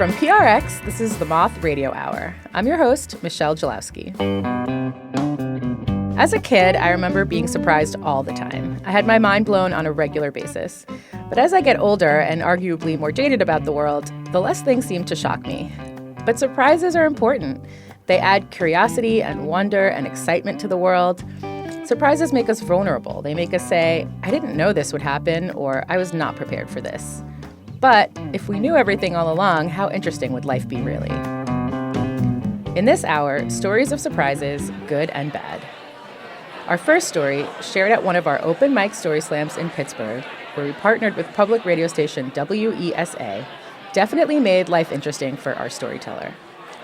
From PRX, this is the Moth Radio Hour. I'm your host, Michelle Jalowski. As a kid, I remember being surprised all the time. I had my mind blown on a regular basis. But as I get older and arguably more jaded about the world, the less things seem to shock me. But surprises are important. They add curiosity and wonder and excitement to the world. Surprises make us vulnerable. They make us say, I didn't know this would happen, or I was not prepared for this. But if we knew everything all along, how interesting would life be really? In this hour, stories of surprises, good and bad. Our first story, shared at one of our open mic story slams in Pittsburgh, where we partnered with public radio station WESA, definitely made life interesting for our storyteller.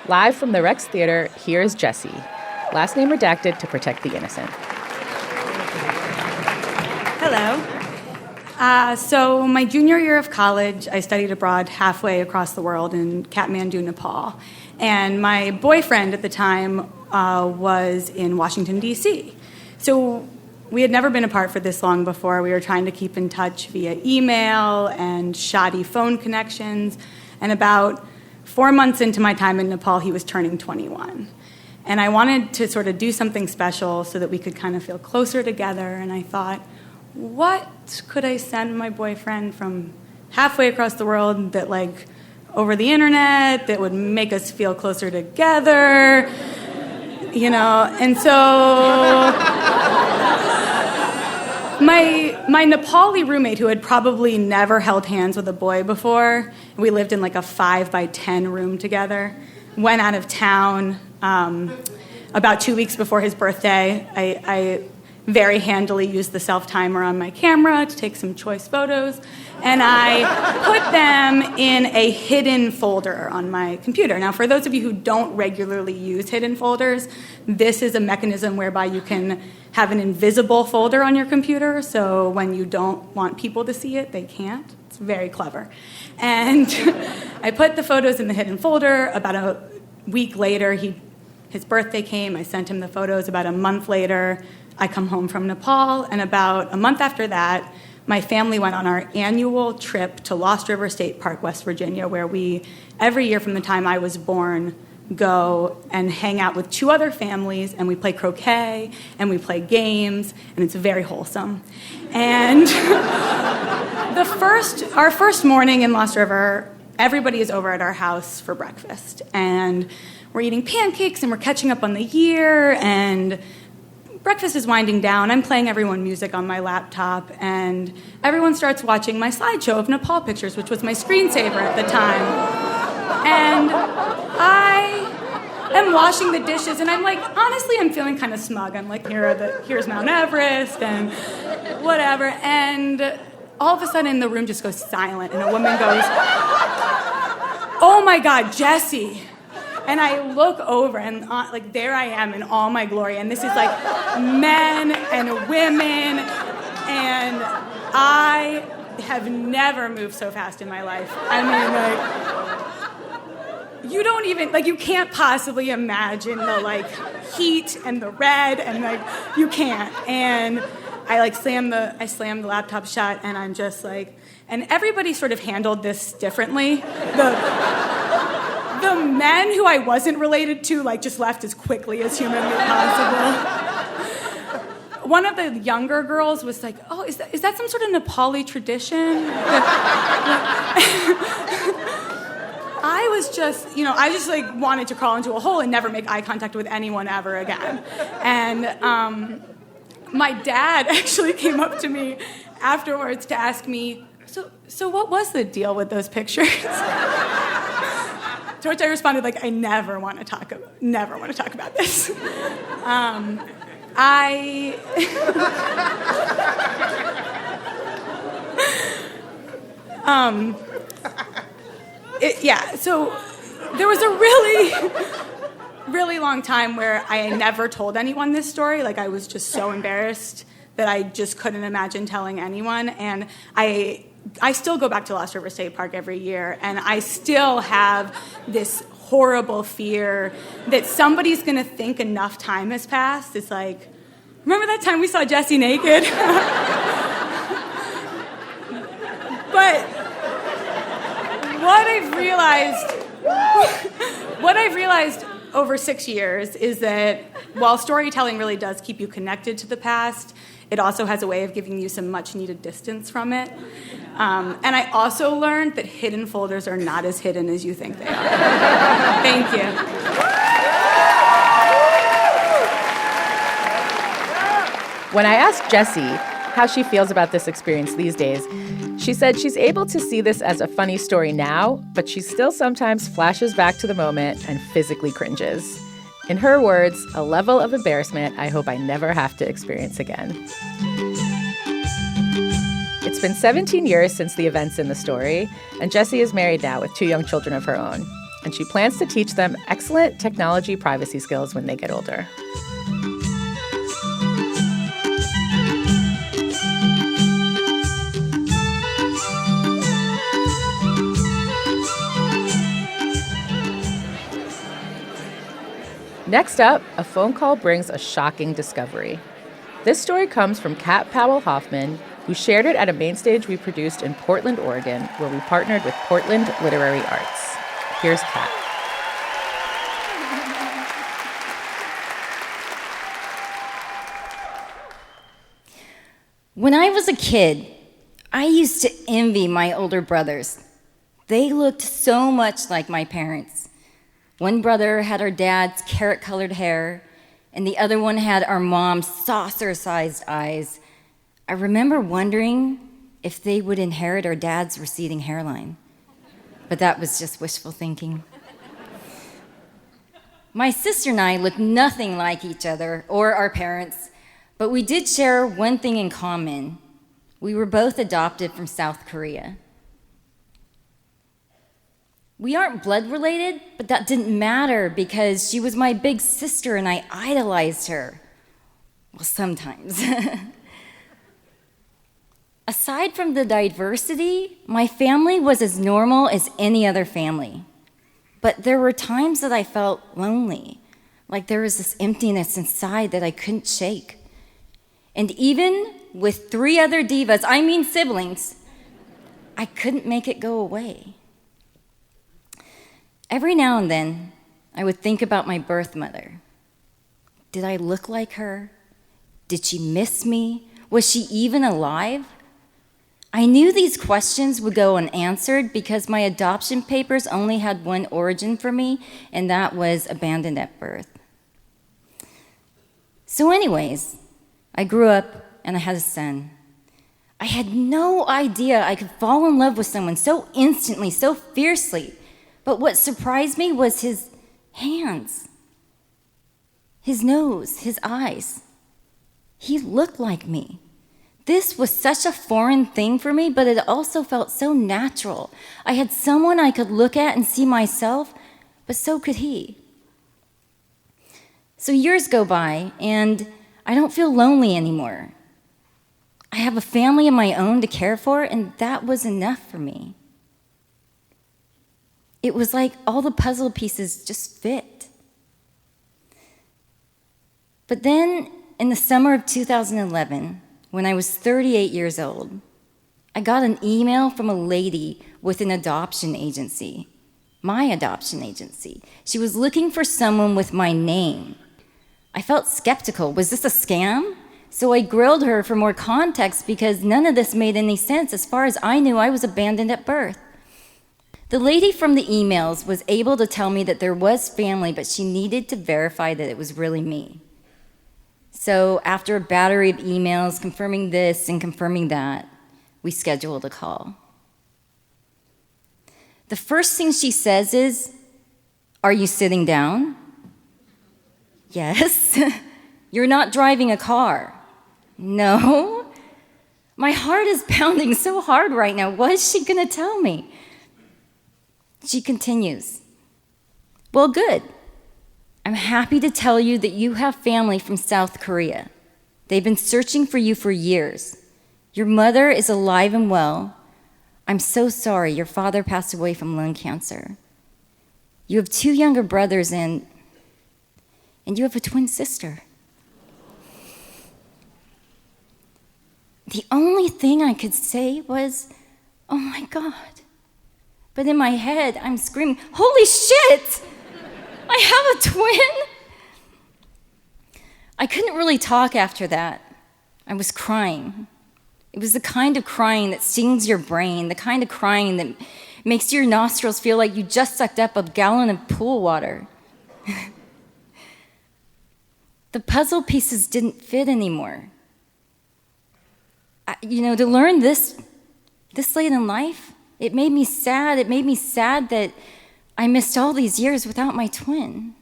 Live from the Rex Theater, here's Jessie. Last name redacted to protect the innocent. Hello. So my junior year of college, I studied abroad halfway across the world in Kathmandu, Nepal. And my boyfriend at the time was in Washington, D.C. So we had never been apart for this long before. We were trying to keep in touch via email and shoddy phone connections. And about 4 months into my time in Nepal, he was turning 21. And I wanted to sort of do something special so that we could kind of feel closer together. And I thought, what could I send my boyfriend from halfway across the world that, like, over the internet, that would make us feel closer together, you know? And so my Nepali roommate, who had probably never held hands with a boy before, we lived in like a 5x10 room together, went out of town about 2 weeks before his birthday. I very handily used the self-timer on my camera to take some choice photos, and I put them in a hidden folder on my computer. Now, for those of you who don't regularly use hidden folders, this is a mechanism whereby you can have an invisible folder on your computer, so when you don't want people to see it, they can't. It's very clever. And I put the photos in the hidden folder. About a week later, his birthday came. I sent him the photos. About a month later, I come home from Nepal, and about a month after that, my family went on our annual trip to Lost River State Park, West Virginia, where we, every year from the time I was born, go and hang out with 2 other families, and we play croquet, and we play games, and it's very wholesome. And our first morning in Lost River, everybody is over at our house for breakfast, and we're eating pancakes, and we're catching up on the year, and breakfast is winding down. I'm playing everyone music on my laptop, and everyone starts watching my slideshow of Nepal pictures, which was my screensaver at the time. And I am washing the dishes, and I'm like, honestly, I'm feeling kind of smug. I'm like, here's Mount Everest, and whatever. And all of a sudden, the room just goes silent, and a woman goes, "Oh my God, Jessie." And I look over, and like there I am in all my glory, and this is like men and women, and I have never moved so fast in my life. I mean, like, you don't even, like, you can't possibly imagine the, like, heat and the red, and, like, you can't. And I slam the laptop shut, and I'm just like, and everybody sort of handled this differently. The men who I wasn't related to, like, just left as quickly as humanly possible. One of the younger girls was like, "Oh, is that some sort of Nepali tradition?" I was just, I just, like, wanted to crawl into a hole and never make eye contact with anyone ever again. And my dad actually came up to me afterwards to ask me, so what was the deal with those pictures? To which I responded, like, I never want to talk about this. So there was a really, really long time where I never told anyone this story. Like, I was just so embarrassed that I just couldn't imagine telling anyone. And I still go back to Lost River State Park every year, and I still have this horrible fear that somebody's going to think enough time has passed. It's like, remember that time we saw Jessie naked? But what I've realized What I've realized over 6 years is that while storytelling really does keep you connected to the past, it also has a way of giving you some much-needed distance from it. And I also learned that hidden folders are not as hidden as you think they are. Thank you. When I asked Jessie how she feels about this experience these days, she said she's able to see this as a funny story now, but she still sometimes flashes back to the moment and physically cringes. In her words, a level of embarrassment I hope I never have to experience again. It's been 17 years since the events in the story, and Jessie is married now with 2 young children of her own, and she plans to teach them excellent technology privacy skills when they get older. Next up, a phone call brings a shocking discovery. This story comes from Kat Powell-Hoffman, who shared it at a main stage we produced in Portland, Oregon, where we partnered with Portland Literary Arts. Here's Kat. When I was a kid, I used to envy my older brothers. They looked so much like my parents. One brother had our dad's carrot-colored hair, and the other one had our mom's saucer-sized eyes. I remember wondering if they would inherit our dad's receding hairline. But that was just wishful thinking. My sister and I looked nothing like each other or our parents, but we did share one thing in common. We were both adopted from South Korea. We aren't blood related, but that didn't matter because she was my big sister and I idolized her. Well, sometimes. Aside from the diversity, my family was as normal as any other family. But there were times that I felt lonely, like there was this emptiness inside that I couldn't shake. And even with 3 other divas, I mean siblings, I couldn't make it go away. Every now and then, I would think about my birth mother. Did I look like her? Did she miss me? Was she even alive? I knew these questions would go unanswered because my adoption papers only had one origin for me, and that was abandoned at birth. So anyways, I grew up and I had a son. I had no idea I could fall in love with someone so instantly, so fiercely. But what surprised me was his hands, his nose, his eyes. He looked like me. This was such a foreign thing for me, but it also felt so natural. I had someone I could look at and see myself, but so could he. So years go by, and I don't feel lonely anymore. I have a family of my own to care for, and that was enough for me. It was like all the puzzle pieces just fit. But then, in the summer of 2011, when I was 38 years old, I got an email from a lady with an adoption agency, my adoption agency. She was looking for someone with my name. I felt skeptical. Was this a scam? So I grilled her for more context because none of this made any sense. As far as I knew, I was abandoned at birth. The lady from the emails was able to tell me that there was family, but she needed to verify that it was really me. So after a battery of emails confirming this and confirming that, we scheduled a call. The first thing she says is, "Are you sitting down?" "Yes." "You're not driving a car?" "No." My heart is pounding so hard right now. What is she going to tell me? She continues, "Well, good. I'm happy to tell you that you have family from South Korea. They've been searching for you for years. Your mother is alive and well. I'm so sorry your father passed away from lung cancer. You have 2 younger brothers and you have a twin sister." The only thing I could say was, "Oh my God." But in my head, I'm screaming, holy shit! I have a twin? I couldn't really talk after that. I was crying. It was the kind of crying that stings your brain, the kind of crying that makes your nostrils feel like you just sucked up a gallon of pool water. The puzzle pieces didn't fit anymore. To learn this late in life, it made me sad. It made me sad that I missed all these years without my twin.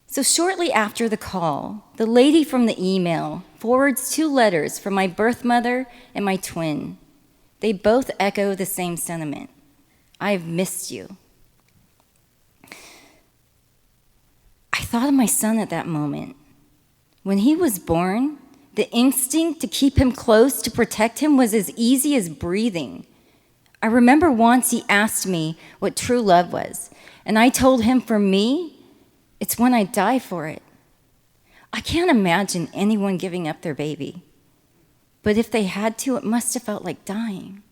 So shortly after the call, the lady from the email forwards 2 letters from my birth mother and my twin. They both echo the same sentiment. I've missed you. I thought of my son at that moment. When he was born, the instinct to keep him close, to protect him, was as easy as breathing. I remember once he asked me what true love was, and I told him, for me, it's when I die for it. I can't imagine anyone giving up their baby. But if they had to, it must have felt like dying.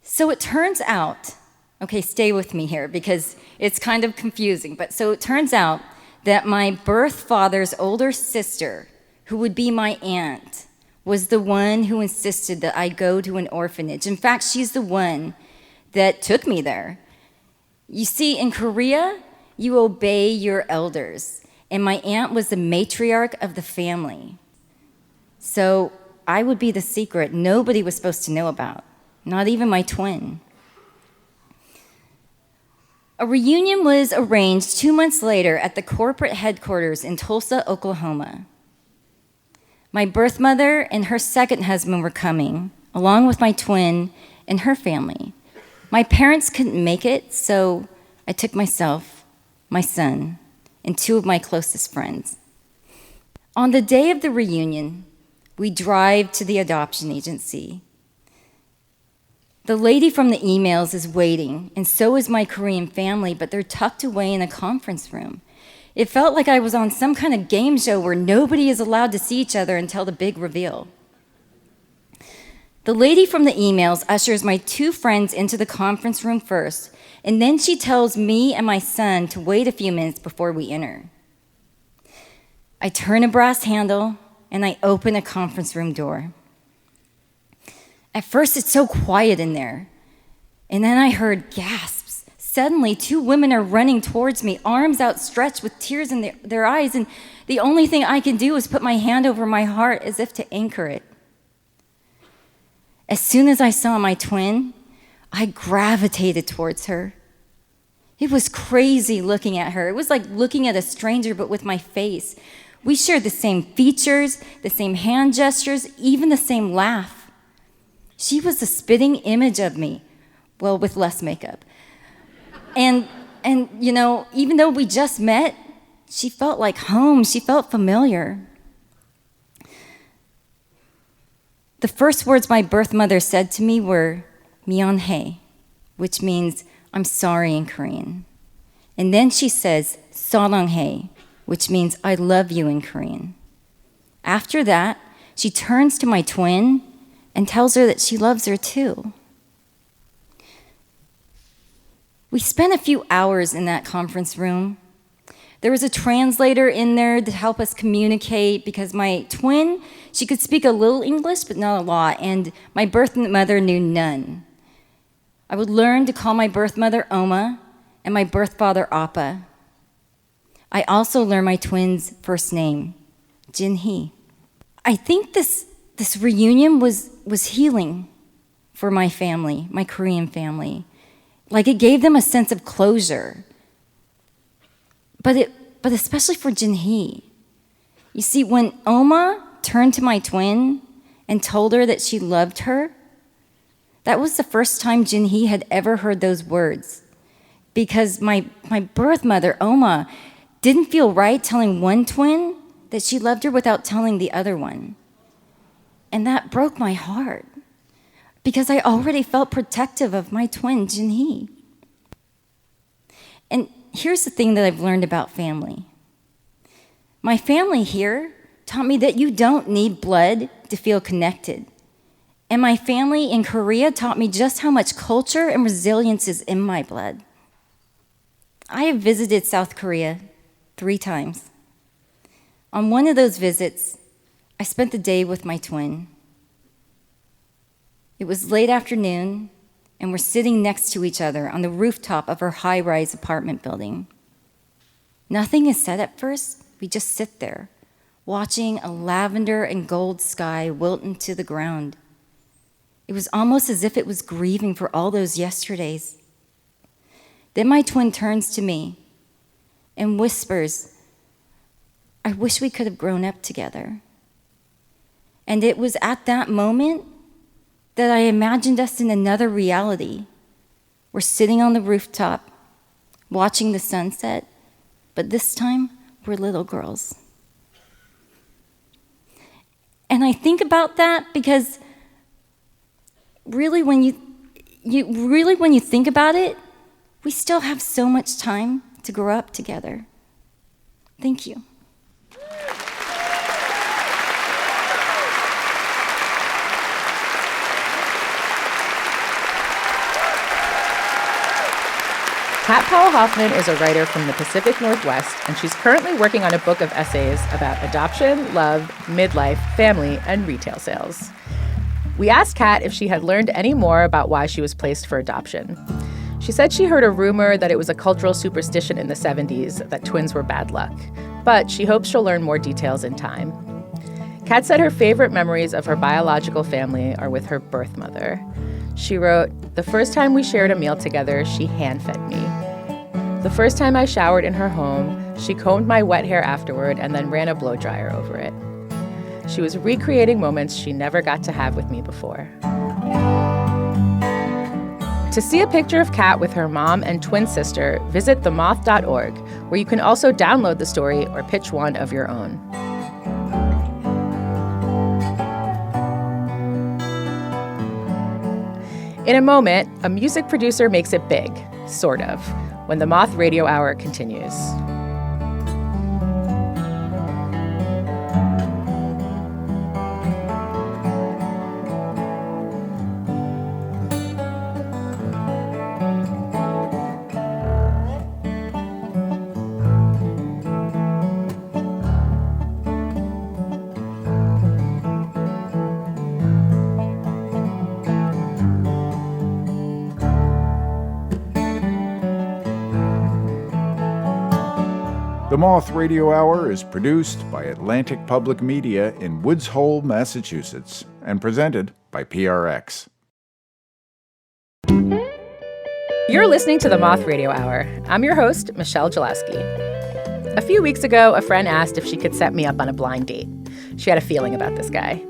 So it turns out, okay, stay with me here because it's kind of confusing, but so it turns out that my birth father's older sister, who would be my aunt, was the one who insisted that I go to an orphanage. In fact, she's the one that took me there. You see, in Korea, you obey your elders, and my aunt was the matriarch of the family. So I would be the secret nobody was supposed to know about, not even my twin. A reunion was arranged 2 months later at the corporate headquarters in Tulsa, Oklahoma. My birth mother and her second husband were coming, along with my twin and her family. My parents couldn't make it, so I took myself, my son, and 2 of my closest friends. On the day of the reunion, we drive to the adoption agency. The lady from the emails is waiting, and so is my Korean family, but they're tucked away in a conference room. It felt like I was on some kind of game show where nobody is allowed to see each other until the big reveal. The lady from the emails ushers my 2 friends into the conference room first, and then she tells me and my son to wait a few minutes before we enter. I turn a brass handle, and I open a conference room door. At first, it's so quiet in there. And then I heard gasps. Suddenly, 2 women are running towards me, arms outstretched with tears in their eyes, and the only thing I can do is put my hand over my heart as if to anchor it. As soon as I saw my twin, I gravitated towards her. It was crazy looking at her. It was like looking at a stranger, but with my face. We shared the same features, the same hand gestures, even the same laugh. She was a spitting image of me, well, with less makeup. And even though we just met, she felt like home. She felt familiar. The first words my birth mother said to me were "미안해," which means I'm sorry in Korean. And then she says "사랑해," which means I love you in Korean. After that, she turns to my twin and tells her that she loves her too. We spent a few hours in that conference room. There was a translator in there to help us communicate because my twin, she could speak a little English, but not a lot, and my birth mother knew none. I would learn to call my birth mother Oma and my birth father Appa. I also learned my twin's first name, Jinhee. I think this reunion was healing for my family, my Korean family. Like it gave them a sense of closure. But especially for Jinhee. You see, when Oma turned to my twin and told her that she loved her, that was the first time Jinhee had ever heard those words. Because my birth mother, Oma, didn't feel right telling one twin that she loved her without telling the other one. And that broke my heart because I already felt protective of my twin, Jinhee. And here's the thing that I've learned about family. My family here taught me that you don't need blood to feel connected. And my family in Korea taught me just how much culture and resilience is in my blood. I have visited South Korea 3 times. On one of those visits, I spent the day with my twin. It was late afternoon, and we're sitting next to each other on the rooftop of our high-rise apartment building. Nothing is said at first. We just sit there, watching a lavender and gold sky wilt into the ground. It was almost as if it was grieving for all those yesterdays. Then my twin turns to me and whispers, "I wish we could have grown up together." And it was at that moment that I imagined us in another reality. We're sitting on the rooftop, watching the sunset, but this time we're little girls. And I think about that because really when you think about it, we still have so much time to grow up together. Thank you. Kat Powell-Hoffman is a writer from the Pacific Northwest, and she's currently working on a book of essays about adoption, love, midlife, family, and retail sales. We asked Kat if she had learned any more about why she was placed for adoption. She said she heard a rumor that it was a cultural superstition in the 70s that twins were bad luck, but she hopes she'll learn more details in time. Kat said her favorite memories of her biological family are with her birth mother. She wrote, "The first time we shared a meal together, she hand-fed me. The first time I showered in her home, she combed my wet hair afterward and then ran a blow dryer over it. She was recreating moments she never got to have with me before." To see a picture of Kat with her mom and twin sister, visit themoth.org, where you can also download the story or pitch one of your own. In a moment, a music producer makes it big, sort of, when the Moth Radio Hour continues. The Moth Radio Hour is produced by Atlantic Public Media in Woods Hole, Massachusetts, and presented by PRX. You're listening to the Moth Radio Hour. I'm your host, Michelle Jalowski. A few weeks ago, a friend asked if she could set me up on a blind date. She had a feeling about this guy.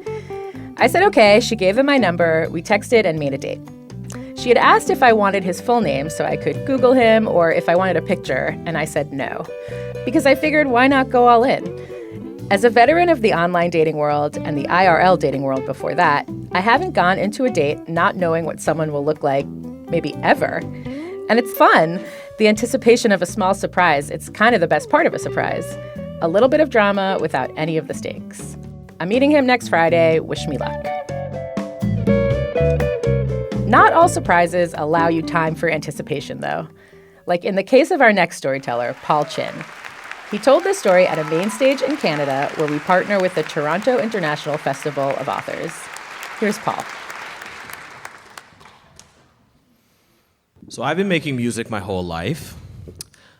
I said okay, she gave him my number, we texted and made a date. She had asked if I wanted his full name so I could Google him or if I wanted a picture, and I said no. Because I figured, why not go all in? As a veteran of the online dating world and the IRL dating world before that, I haven't gone into a date not knowing what someone will look like, maybe ever. And it's fun. The anticipation of a small surprise, it's kind of the best part of a surprise. A little bit of drama without any of the stakes. I'm meeting him next Friday. Wish me luck. Not all surprises allow you time for anticipation, though. Like in the case of our next storyteller, Paul Chin. He told this story at a main stage in Canada where we partner with the Toronto International Festival of Authors. Here's Paul. So I've been making music my whole life.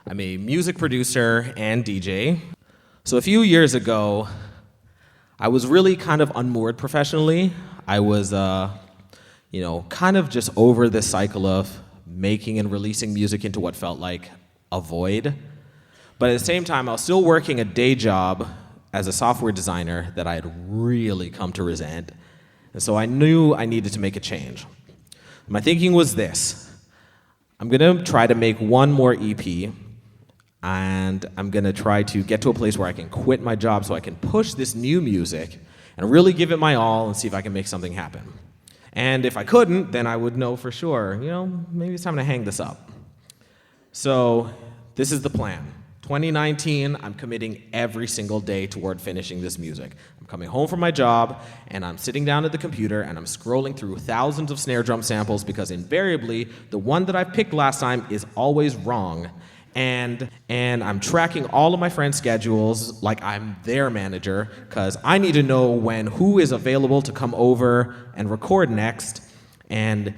I'm a music producer and DJ. So a few years ago, I was really kind of unmoored professionally. I was, kind of just over this cycle of making and releasing music into what felt like a void. But at the same time, I was still working a day job as a software designer that I had really come to resent. And so I knew I needed to make a change. My thinking was this. I'm going to try to make one more EP, and I'm going to try to get to a place where I can quit my job so I can push this new music and really give it my all and see if I can make something happen. And if I couldn't, then I would know for sure, maybe it's time to hang this up. So this is the plan. 2019, I'm committing every single day toward finishing this music. I'm coming home from my job, and I'm sitting down at the computer, and I'm scrolling through thousands of snare drum samples because invariably, the one that I picked last time is always wrong. And I'm tracking all of my friends' schedules like I'm their manager, because I need to know when who is available to come over and record next. And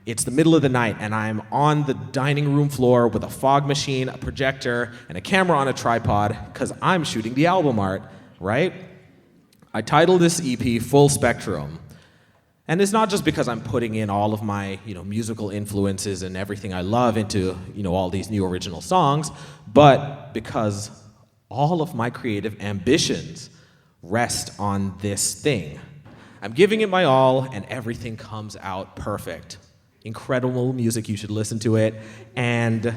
it's the middle of the night, and I'm on the dining room floor with a fog machine, a projector, and a camera on a tripod, because I'm shooting the album art, right? I titled this EP Full Spectrum. And it's not just because I'm putting in all of my, musical influences and everything I love into, all these new original songs, but because all of my creative ambitions rest on this thing. I'm giving it my all, and everything comes out perfect. Incredible music, you should listen to it, and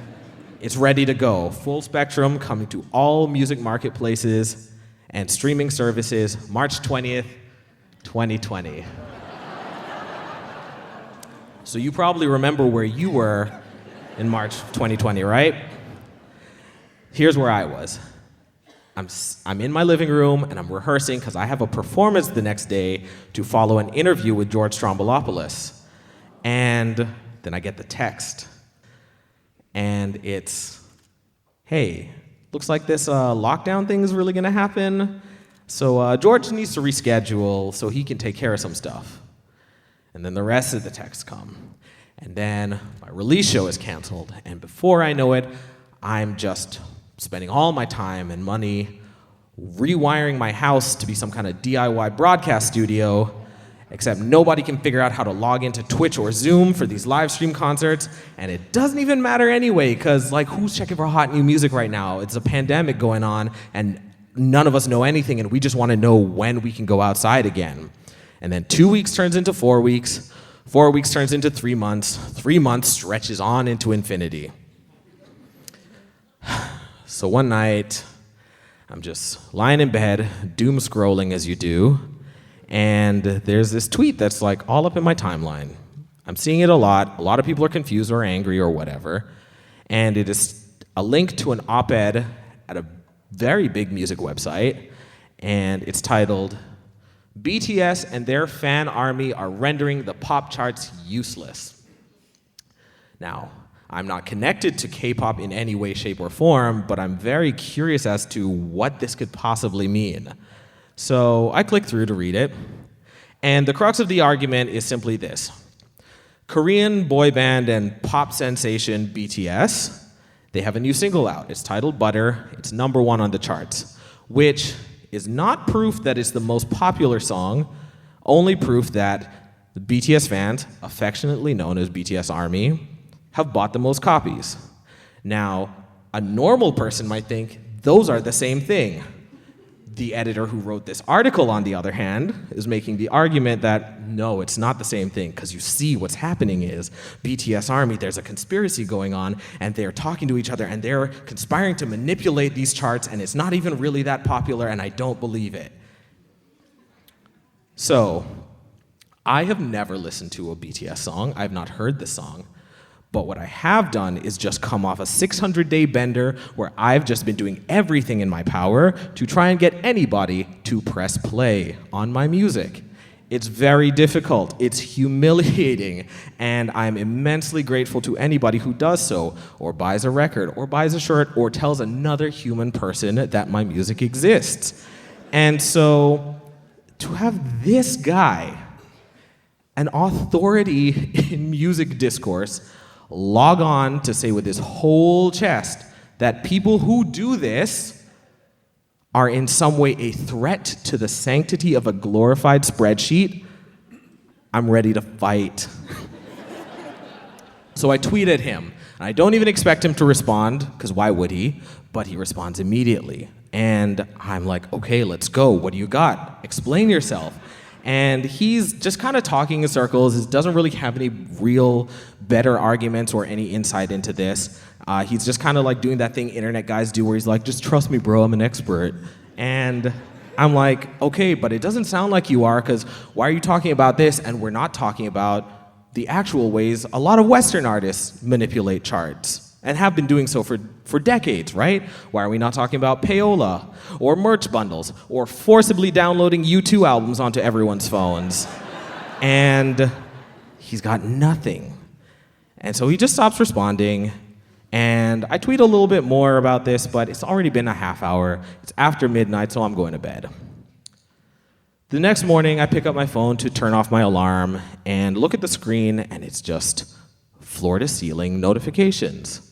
it's ready to go. Full Spectrum, coming to all music marketplaces and streaming services, March 20th, 2020. So you probably remember where you were in March 2020, right? Here's where I was. I'm in my living room, and I'm rehearsing because I have a performance the next day to follow an interview with George Stroumboulopoulos. And then I get the text, and it's, hey, looks like this lockdown thing is really gonna happen. So George needs to reschedule so he can take care of some stuff. And then the rest of the texts come. And then my release show is canceled. And before I know it, I'm just spending all my time and money rewiring my house to be some kind of DIY broadcast studio, except nobody can figure out how to log into Twitch or Zoom for these live stream concerts. And it doesn't even matter anyway, because who's checking for hot new music right now? It's a pandemic going on, and none of us know anything, and we just want to know when we can go outside again. And then 2 weeks turns into 4 weeks, 4 weeks turns into 3 months, 3 months stretches on into infinity. So one night, I'm just lying in bed, doom scrolling as you do, and there's this tweet that's all up in my timeline. I'm seeing it a lot. A lot of people are confused or angry or whatever, and it is a link to an op-ed at a very big music website, and it's titled, BTS and their fan army are rendering the pop charts useless. Now, I'm not connected to K-pop in any way, shape, or form, but I'm very curious as to what this could possibly mean. So I click through to read it, and the crux of the argument is simply this. Korean boy band and pop sensation BTS, they have a new single out. It's titled Butter. It's #1 on the charts, which is not proof that it's the most popular song, only proof that the BTS fans, affectionately known as BTS Army, have bought the most copies. Now, a normal person might think those are the same thing. The editor who wrote this article, on the other hand, is making the argument that no, it's not the same thing, because you see what's happening is BTS Army, there's a conspiracy going on, and they're talking to each other, and they're conspiring to manipulate these charts, and it's not even really that popular, and I don't believe it. So, I have never listened to a BTS song. I've not heard the song. But what I have done is just come off a 600-day bender where I've just been doing everything in my power to try and get anybody to press play on my music. It's very difficult, it's humiliating, and I'm immensely grateful to anybody who does so, or buys a record, or buys a shirt, or tells another human person that my music exists. And so, to have this guy, an authority in music discourse, log on to say with his whole chest that people who do this are in some way a threat to the sanctity of a glorified spreadsheet, I'm ready to fight. So I tweeted him, and I don't even expect him to respond, because why would he? But he responds immediately. And I'm like, okay, let's go. What do you got? Explain yourself. And he's just kind of talking in circles. He doesn't really have any real better arguments or any insight into this. He's just kind of doing that thing internet guys do where he's like, just trust me, bro, I'm an expert. And I'm like, okay, but it doesn't sound like you are, because why are you talking about this and we're not talking about the actual ways a lot of Western artists manipulate charts and have been doing so for decades, right? Why are we not talking about payola, or merch bundles, or forcibly downloading U2 albums onto everyone's phones? And he's got nothing. And so he just stops responding, and I tweet a little bit more about this, but it's already been a half hour. It's after midnight, so I'm going to bed. The next morning, I pick up my phone to turn off my alarm and look at the screen, and it's just floor-to-ceiling notifications.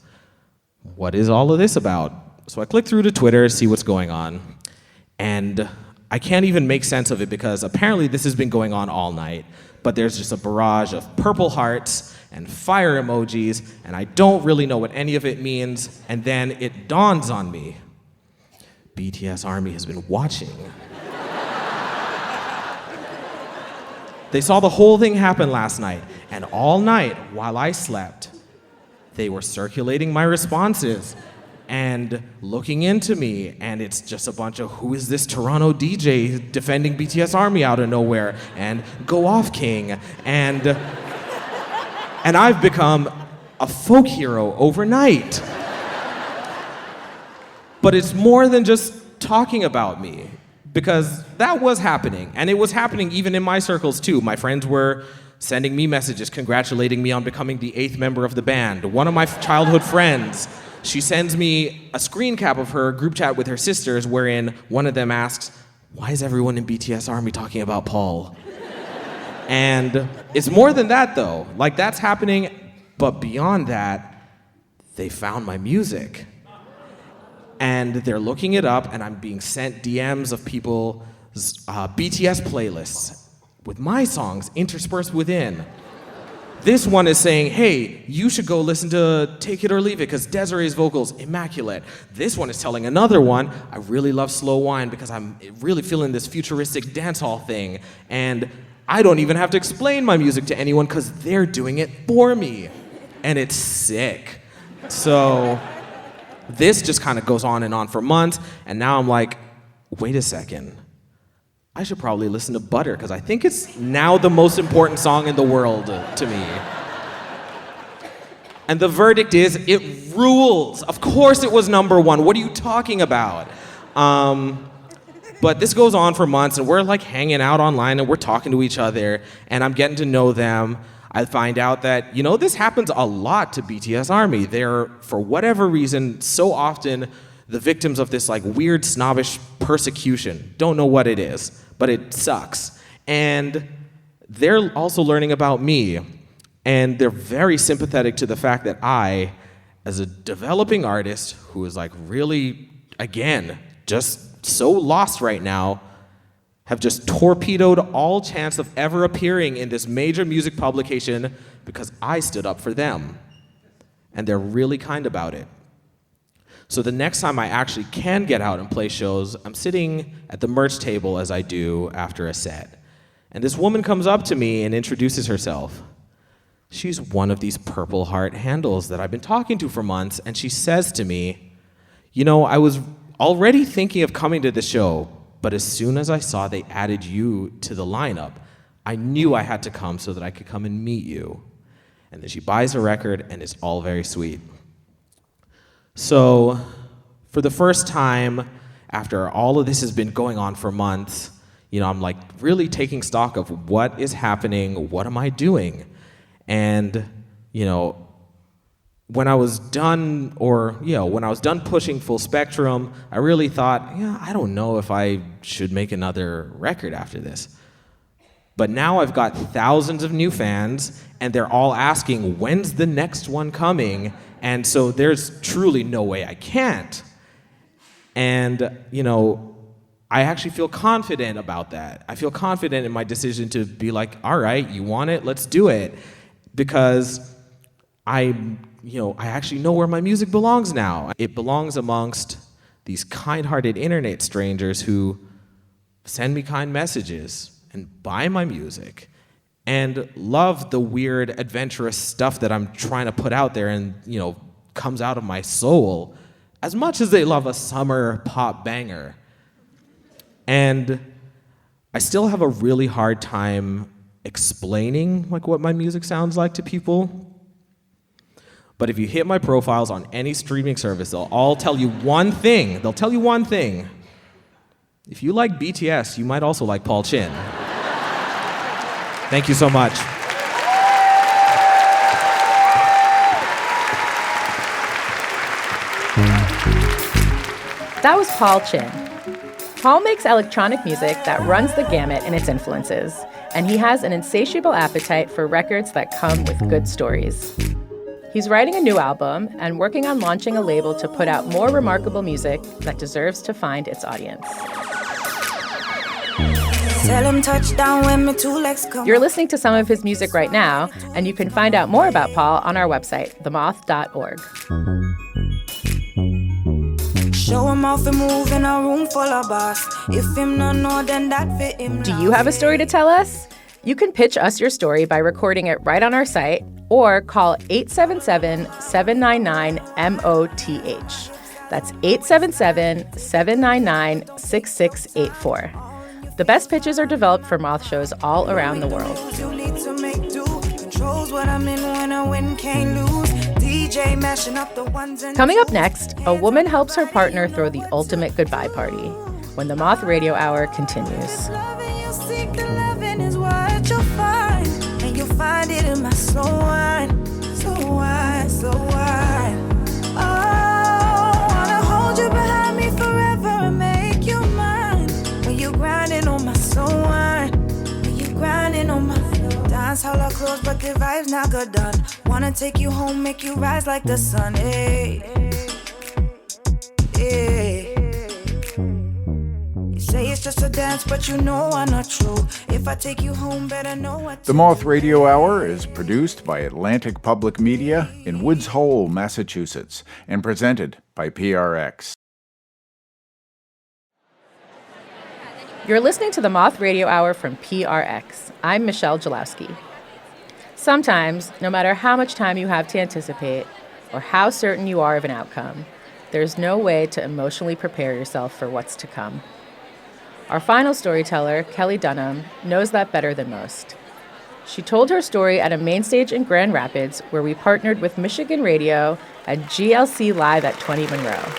What is all of this about? So I click through to Twitter, see what's going on, and I can't even make sense of it because apparently this has been going on all night, but there's just a barrage of purple hearts and fire emojis, and I don't really know what any of it means, and then it dawns on me. BTS Army has been watching. They saw the whole thing happen last night, and all night while I slept, they were circulating my responses and looking into me, and it's just a bunch of who is this Toronto DJ defending BTS Army out of nowhere, and go off King, and I've become a folk hero overnight. But it's more than just talking about me, because that was happening, and it was happening even in my circles too. My friends were sending me messages congratulating me on becoming the 8th member of the band. One of my childhood friends, she sends me a screen cap of her group chat with her sisters wherein one of them asks, "Why is everyone in BTS Army talking about Paul?" And it's more than that though. Like, that's happening, but beyond that, they found my music. And they're looking it up, and I'm being sent DMs of people's BTS playlists with my songs interspersed within. This one is saying, hey, you should go listen to Take It or Leave It because Desiree's vocals, immaculate. This one is telling another one, I really love Slow Wine because I'm really feeling this futuristic dancehall thing. And I don't even have to explain my music to anyone because they're doing it for me. And it's sick. So this just kind of goes on and on for months, and now I'm like, wait a second. I should probably listen to Butter, because I think it's now the most important song in the world to me. And the verdict is, it rules. Of course it was number one. What are you talking about? But this goes on for months, and we're like hanging out online, and we're talking to each other, and I'm getting to know them. I find out that, this happens a lot to BTS Army. They're, for whatever reason, so often the victims of this like weird snobbish persecution. Don't know what it is, but it sucks. And they're also learning about me, and they're very sympathetic to the fact that I, as a developing artist who is like really, again, just so lost right now, have just torpedoed all chance of ever appearing in this major music publication because I stood up for them. And they're really kind about it. So the next time I actually can get out and play shows, I'm sitting at the merch table as I do after a set. And this woman comes up to me and introduces herself. She's one of these Purple Heart handles that I've been talking to for months, and she says to me, I was already thinking of coming to the show, but as soon as I saw they added you to the lineup, I knew I had to come so that I could come and meet you. And then she buys a record, and it's all very sweet. So, for the first time, after all of this has been going on for months, I'm like really taking stock of what is happening, what am I doing? And, when I was done, when I was done pushing Full Spectrum, I really thought, I don't know if I should make another record after this. But now I've got thousands of new fans, and they're all asking, when's the next one coming? And so there's truly no way I can't. And, I actually feel confident about that. I feel confident in my decision to be like, all right, you want it? Let's do it. Because I actually know where my music belongs now. It belongs amongst these kind-hearted internet strangers who send me kind messages and buy my music and love the weird, adventurous stuff that I'm trying to put out there and, comes out of my soul as much as they love a summer pop banger. And I still have a really hard time explaining what my music sounds like to people. But if you hit my profiles on any streaming service, they'll all tell you one thing. They'll tell you one thing. If you like BTS, you might also like Paul Chin. Thank you so much. That was Paul Chin. Paul makes electronic music that runs the gamut in its influences, and he has an insatiable appetite for records that come with good stories. He's writing a new album and working on launching a label to put out more remarkable music that deserves to find its audience. Tell him touchdown when my two legs come. You're listening to some of his music right now, and you can find out more about Paul on our website, themoth.org. Show him off and move in a room full of boss. If him not know, then that fit him. Do you have a story to tell us? You can pitch us your story by recording it right on our site or call 877-799-MOTH. That's 877-799-6684. The best pitches are developed for Moth shows all around the world. You need to make do. Controls what I'm in when I win, can't lose. DJ mashing up the ones and Coming up next, a woman helps her partner throw the ultimate goodbye party when the Moth Radio Hour continues. loving you seek the loving is what you'll find. And you'll find it in my slow wine. So wine, so wine. Oh, wanna hold you behind me forever and make you mine. When you grinding on my slow wine. When you grinding on my dance hall are closed, but the vibe's not good done. Wanna take you home, make you rise like the sun. Hey, hey. You say it's just a dance, but you know I'm not true. If I take you home, better know what. The Moth Radio Hour is produced by Atlantic Public Media in Woods Hole, Massachusetts, and presented by PRX. You're listening to the Moth Radio Hour from PRX. I'm Michelle Jalowski. Sometimes, no matter how much time you have to anticipate or how certain you are of an outcome, there's no way to emotionally prepare yourself for what's to come. Our final storyteller, Kelli Dunham, knows that better than most. She told her story at a main stage in Grand Rapids where we partnered with Michigan Radio and GLC Live at 20 Monroe.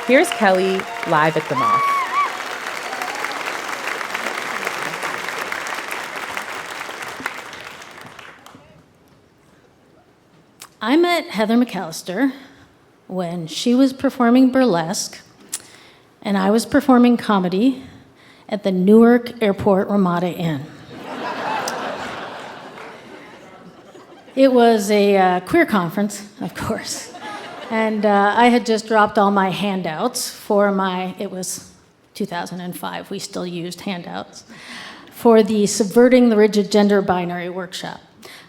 Here's Kelli live at the Moth. I met Heather McAllister when she was performing burlesque and I was performing comedy at the Newark Airport Ramada Inn. It was a queer conference, of course, and I had just dropped all my handouts for it was 2005, we still used handouts, for the Subverting the Rigid Gender Binary workshop.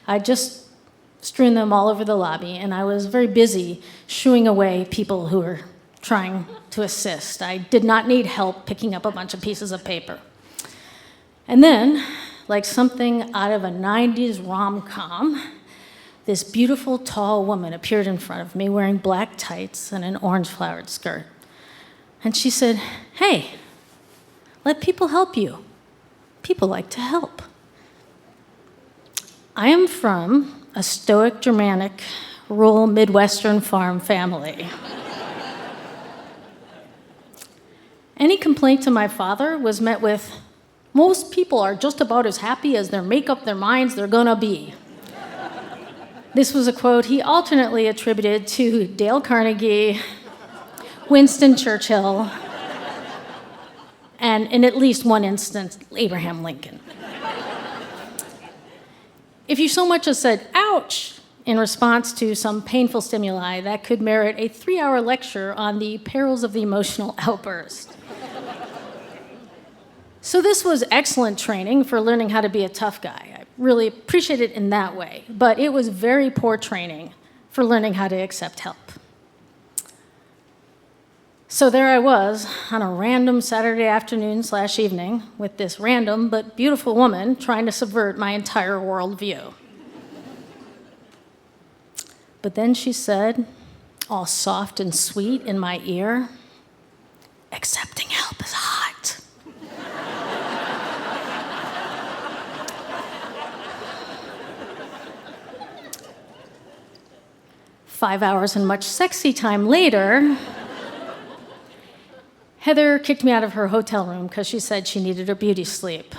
I just strewn them all over the lobby, and I was very busy shooing away people who were trying to assist. I did not need help picking up a bunch of pieces of paper. And then, like something out of a 90s rom-com, this beautiful, tall woman appeared in front of me wearing black tights and an orange-flowered skirt. And she said, "Hey, let people help you. People like to help." I am from a stoic, Germanic, rural Midwestern farm family. Any complaint to my father was met with, "Most people are just about as happy as they make up their minds they're gonna be." This was a quote he alternately attributed to Dale Carnegie, Winston Churchill, and in at least one instance, Abraham Lincoln. If you so much as said, "ouch," in response to some painful stimuli, that could merit a 3-hour lecture on the perils of the emotional outburst. So this was excellent training for learning how to be a tough guy. I really appreciate it in that way, but it was very poor training for learning how to accept help. So there I was on a random Saturday afternoon/evening with this random but beautiful woman trying to subvert my entire worldview. But then she said, all soft and sweet in my ear, "Accepting help is hot." 5 hours and much sexy time later, Heather kicked me out of her hotel room because she said she needed her beauty sleep.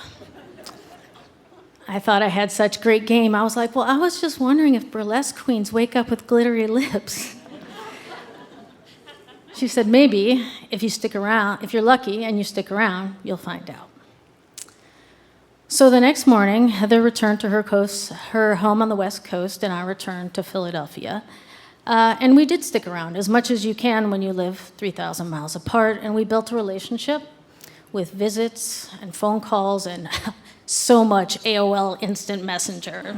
I thought I had such great game. I was like, well, I was just wondering if burlesque queens wake up with glittery lips. She said, maybe, if you stick around, if you're lucky and you stick around, you'll find out. So the next morning, Heather returned to her home on the West Coast, and I returned to Philadelphia. And we did stick around as much as you can when you live 3,000 miles apart, and we built a relationship with visits and phone calls and so much AOL Instant Messenger.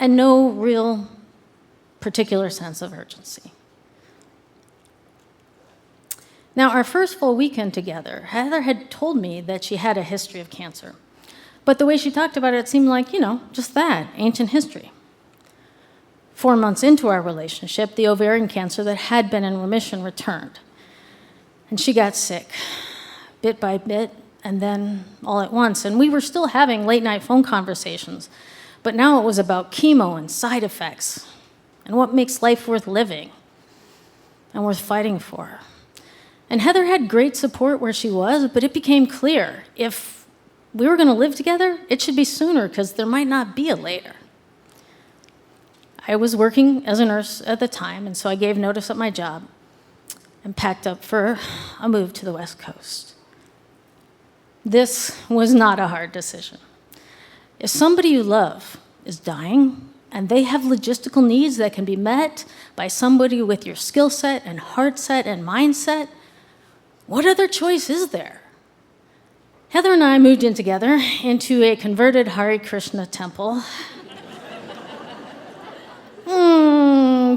And no real particular sense of urgency. Now, our first full weekend together, Heather had told me that she had a history of cancer. But the way she talked about it seemed like, just that, ancient history. 4 months into our relationship, the ovarian cancer that had been in remission returned. And she got sick, bit by bit, and then all at once. And we were still having late-night phone conversations, but now it was about chemo and side effects and what makes life worth living and worth fighting for. And Heather had great support where she was, but it became clear if we were going to live together, it should be sooner because there might not be a later. I was working as a nurse at the time, and so I gave notice at my job and packed up for a move to the West Coast. This was not a hard decision. If somebody you love is dying and they have logistical needs that can be met by somebody with your skill set and heart set and mindset, what other choice is there? Heather and I moved in together into a converted Hare Krishna temple.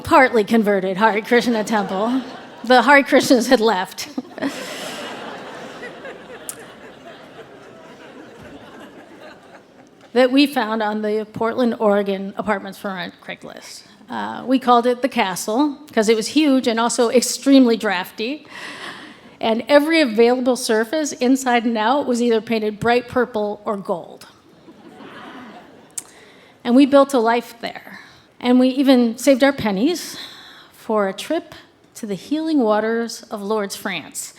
Partly converted Hare Krishna temple. The Hare Krishnas had left. That we found on the Portland, Oregon apartments for rent Craigslist. We called it the Castle because it was huge and also extremely drafty. And every available surface, inside and out, was either painted bright purple or gold. And we built a life there. And we even saved our pennies for a trip to the healing waters of Lourdes, France.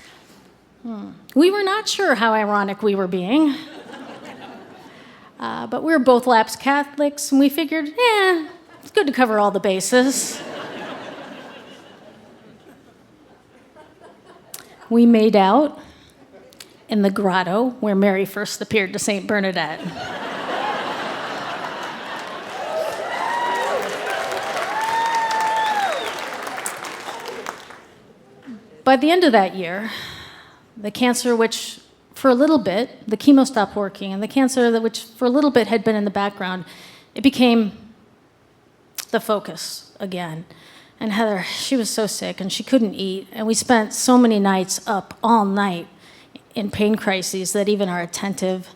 We were not sure how ironic we were being. But we were both lapsed Catholics, and we figured, it's good to cover all the bases. We made out in the grotto where Mary first appeared to St. Bernadette. By the end of that year, the cancer which for a little bit, the chemo stopped working, and the cancer which for a little bit had been in the background, it became the focus again. And Heather, she was so sick and she couldn't eat, and we spent so many nights up all night in pain crises that even our attentive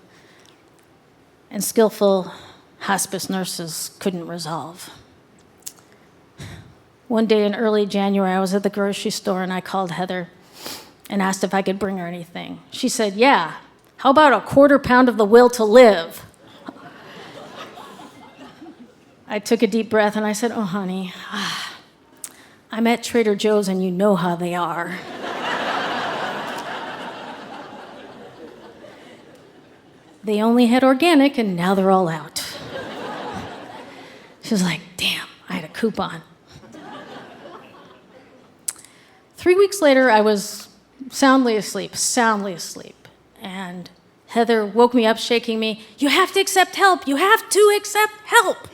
and skillful hospice nurses couldn't resolve. One day in early January, I was at the grocery store and I called Heather and asked if I could bring her anything. She said, yeah, how about a 1/4 pound of the will to live? I took a deep breath and I said, oh, honey, I'm at Trader Joe's and you know how they are. They only had organic and now they're all out. She was like, damn, I had a coupon. 3 weeks later, I was soundly asleep. And Heather woke me up, shaking me. You have to accept help. You have to accept help.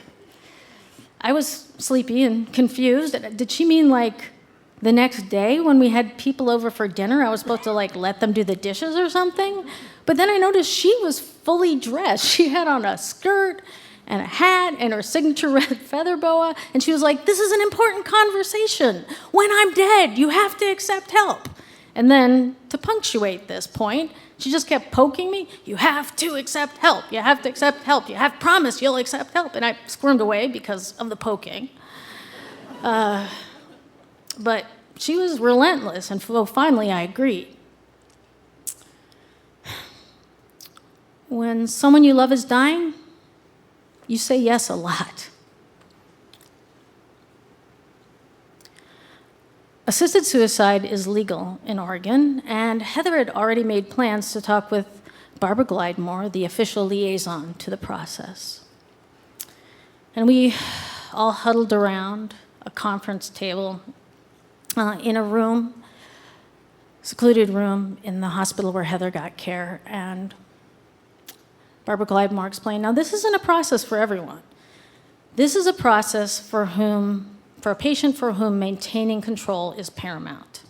I was sleepy and confused. Did she mean like the next day when we had people over for dinner, I was supposed to like let them do the dishes or something? But then I noticed she was fully dressed. She had on a skirt and a hat and her signature red feather boa. And she was like, this is an important conversation. When I'm dead, you have to accept help. And then to punctuate this point, she just kept poking me. You have to accept help. You have to accept help. You have promised you'll accept help. And I squirmed away because of the poking. But she was relentless, and finally I agreed. When someone you love is dying, you say yes a lot. Assisted suicide is legal in Oregon, and Heather had already made plans to talk with Barbara Glidemore, the official liaison to the process. And we all huddled around a conference table in a room, secluded room in the hospital where Heather got care, and Barbara Glidemore explained, now this isn't a process for everyone. This is a process for a patient for whom maintaining control is paramount.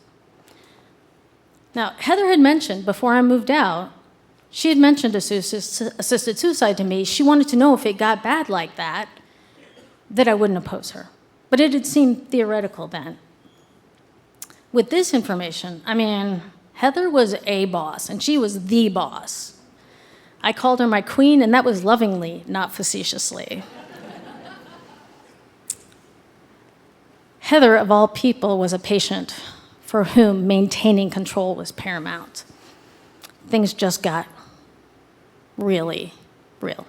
Now, Heather had mentioned before I moved out, she had mentioned assisted suicide to me. She wanted to know if it got bad like that I wouldn't oppose her. But it had seemed theoretical then. With this information, Heather was a boss, and she was the boss. I called her my queen, and that was lovingly, not facetiously. Heather, of all people, was a patient for whom maintaining control was paramount. Things just got really real.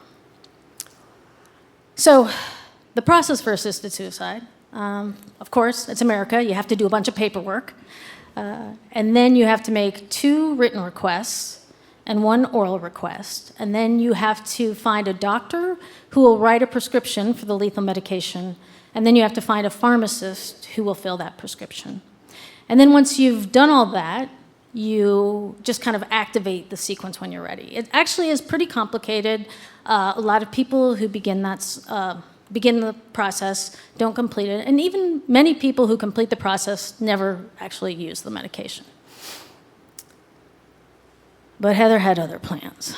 So, the process for assisted suicide, of course, it's America. You have to do a bunch of paperwork. And then you have to make 2 written requests and 1 oral request. And then you have to find a doctor who will write a prescription for the lethal medication. And then you have to find a pharmacist who will fill that prescription. And then once you've done all that, you just kind of activate the sequence when you're ready. It actually is pretty complicated. A lot of people who begin the process don't complete it. And even many people who complete the process never actually use the medication. But Heather had other plans.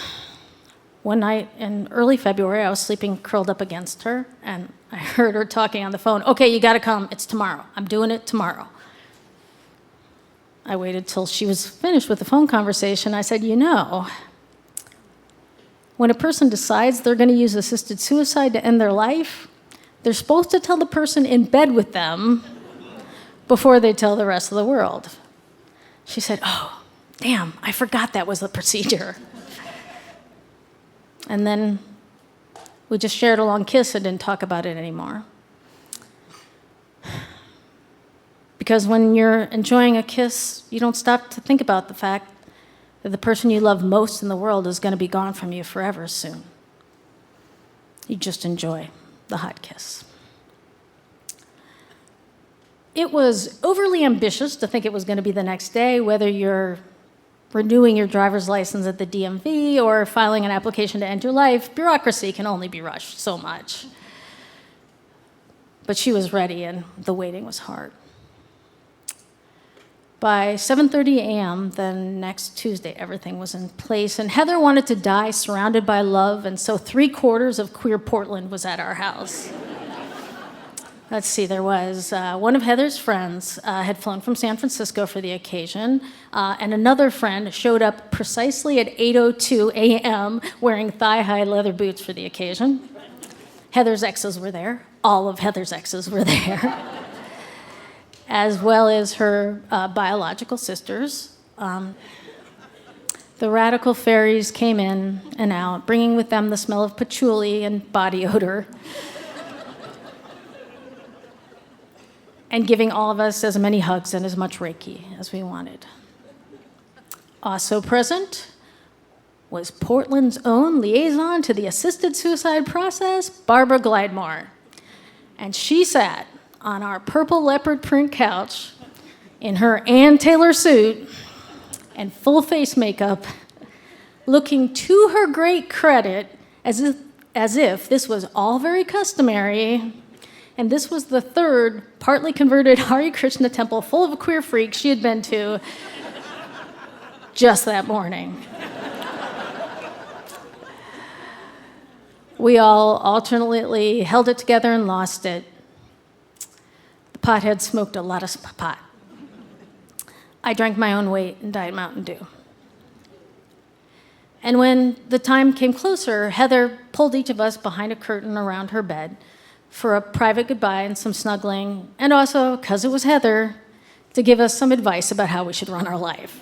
One night in early February, I was sleeping curled up against her, and I heard her talking on the phone. Okay, you gotta come, it's tomorrow. I'm doing it tomorrow. I waited till she was finished with the phone conversation. I said, when a person decides they're gonna use assisted suicide to end their life, they're supposed to tell the person in bed with them before they tell the rest of the world. She said, oh, damn, I forgot that was the procedure. And then we just shared a long kiss and didn't talk about it anymore. Because when you're enjoying a kiss, you don't stop to think about the fact that the person you love most in the world is going to be gone from you forever soon. You just enjoy the hot kiss. It was overly ambitious to think it was going to be the next day, whether you're renewing your driver's license at the DMV or filing an application to end your life. Bureaucracy can only be rushed so much. But she was ready, and the waiting was hard. By 7:30 a.m. the next Tuesday, everything was in place, and Heather wanted to die surrounded by love, and so 3/4 of queer Portland was at our house. Let's see, there was one of Heather's friends had flown from San Francisco for the occasion, and another friend showed up precisely at 8:02 a.m. wearing thigh-high leather boots for the occasion. Heather's exes were there. All of Heather's exes were there, as well as her biological sisters. The radical fairies came in and out, bringing with them the smell of patchouli and body odor, and giving all of us as many hugs and as much Reiki as we wanted. Also present was Portland's own liaison to the assisted suicide process, Barbara Glidemore. And she sat on our purple leopard print couch in her Ann Taylor suit and full face makeup, looking to her great credit as if this was all very customary, and this was the 3rd partly converted Hare Krishna temple full of queer freaks she had been to just that morning. We all alternately held it together and lost it. The pothead smoked a lot of pot. I drank my own weight in Diet Mountain Dew. And when the time came closer, Heather pulled each of us behind a curtain around her bed for a private goodbye and some snuggling, and also, because it was Heather, to give us some advice about how we should run our life.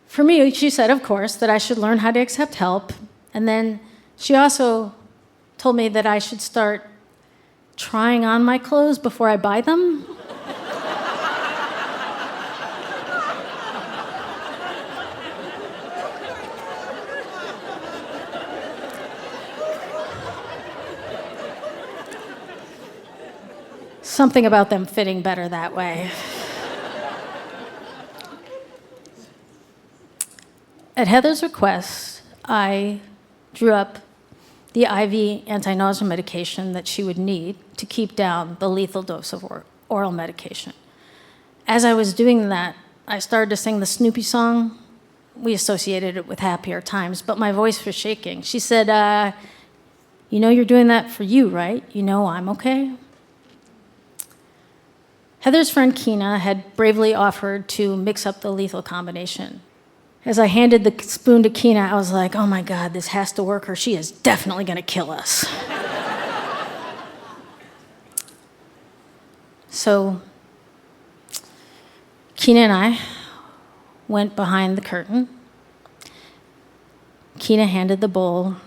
For me, she said, of course, that I should learn how to accept help, and then she also told me that I should start trying on my clothes before I buy them. Something about them fitting better that way. At Heather's request, I drew up the IV anti-nausea medication that she would need to keep down the lethal dose of oral medication. As I was doing that, I started to sing the Snoopy song. We associated it with happier times, but my voice was shaking. She said, you know you're doing that for you, right? You know I'm okay? Heather's friend Keena had bravely offered to mix up the lethal combination. As I handed the spoon to Keena, I was like, oh my God, this has to work or she is definitely gonna kill us. So Keena and I went behind the curtain. Keena handed the bowl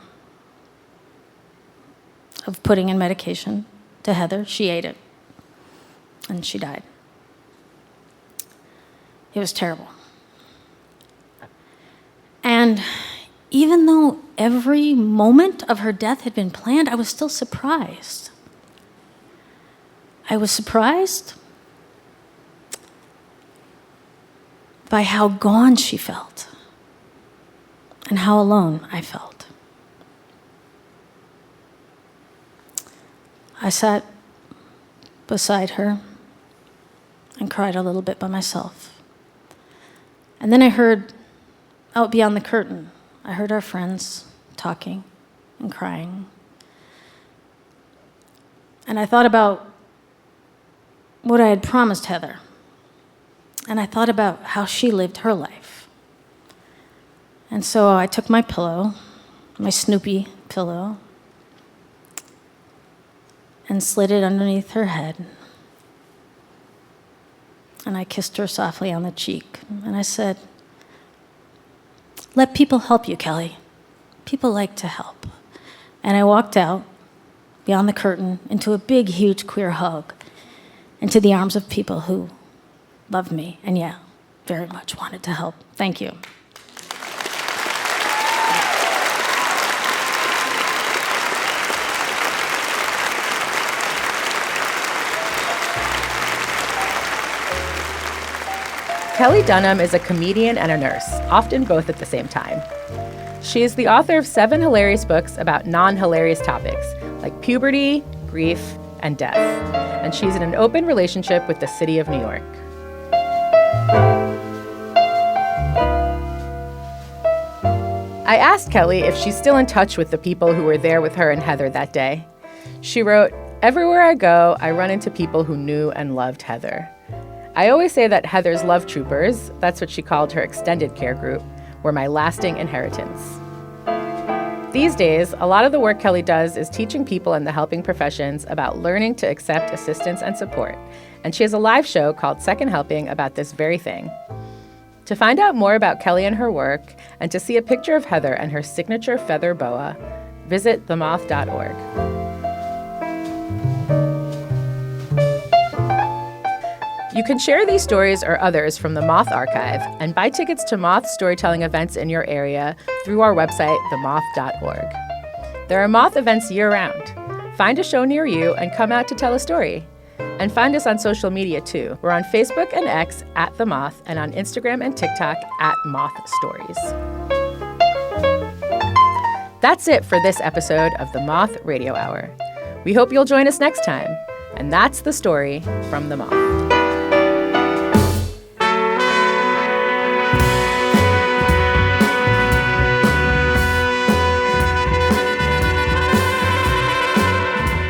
of pudding and medication to Heather. She ate it, and she died. It was terrible. And even though every moment of her death had been planned, I was still surprised. I was surprised by how gone she felt and how alone I felt. I sat beside her and cried a little bit by myself. And then I heard out beyond the curtain, I heard our friends talking and crying. And I thought about what I had promised Heather. And I thought about how she lived her life. And so I took my pillow, my Snoopy pillow, and slid it underneath her head. And I kissed her softly on the cheek. And I said, let people help you, Kelli. People like to help. And I walked out beyond the curtain into a big, huge queer hug, into the arms of people who loved me and, yeah, very much wanted to help. Thank you. Kelli Dunham is a comedian and a nurse, often both at the same time. She is the author of 7 hilarious books about non-hilarious topics like puberty, grief, and death. And she's in an open relationship with the city of New York. I asked Kelli if she's still in touch with the people who were there with her and Heather that day. She wrote, "Everywhere I go, I run into people who knew and loved Heather. I always say that Heather's love troopers, that's what she called her extended care group, were my lasting inheritance." These days, a lot of the work Kelli does is teaching people in the helping professions about learning to accept assistance and support, and she has a live show called Second Helping about this very thing. To find out more about Kelli and her work, and to see a picture of Heather and her signature feather boa, visit themoth.org. You can share these stories or others from the Moth archive and buy tickets to Moth storytelling events in your area through our website, themoth.org. There are Moth events year-round. Find a show near you and come out to tell a story. And find us on social media, too. We're on Facebook and X at The Moth and on Instagram and TikTok at Moth Stories. That's it for this episode of the Moth Radio Hour. We hope you'll join us next time. And that's the story from The Moth.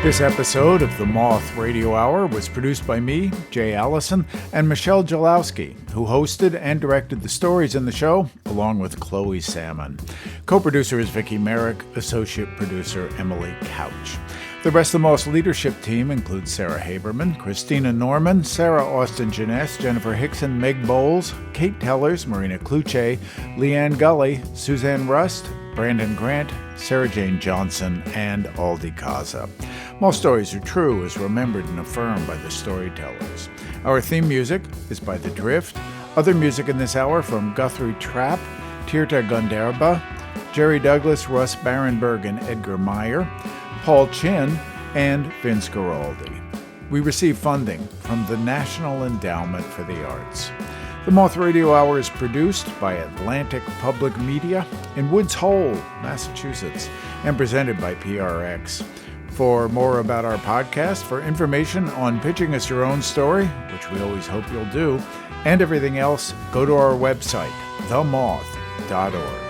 This episode of the Moth Radio Hour was produced by me, Jay Allison, and Michelle Jalowski, who hosted and directed the stories in the show, along with Chloe Salmon. Co-producer is Vicki Merrick, associate producer Emily Couch. The rest of the Moth's leadership team includes Sarah Haberman, Christina Norman, Sarah Austin-Jeunesse, Jennifer Hickson, Meg Bowles, Kate Tellers, Marina Kluche, Leanne Gully, Suzanne Rust, Brandon Grant, Sarah Jane Johnson, and Aldi Kaza. Most stories are true as remembered and affirmed by the Storytellers. Our theme music is by The Drift. Other music in this hour from Guthrie Trapp, Tirta Gunderba, Jerry Douglas, Russ Barenberg, and Edgar Meyer, Paul Chin, and Vince Guaraldi. We receive funding from the National Endowment for the Arts. The Moth Radio Hour is produced by Atlantic Public Media in Woods Hole, Massachusetts, and presented by PRX. For more about our podcast, for information on pitching us your own story, which we always hope you'll do, and everything else, go to our website, themoth.org.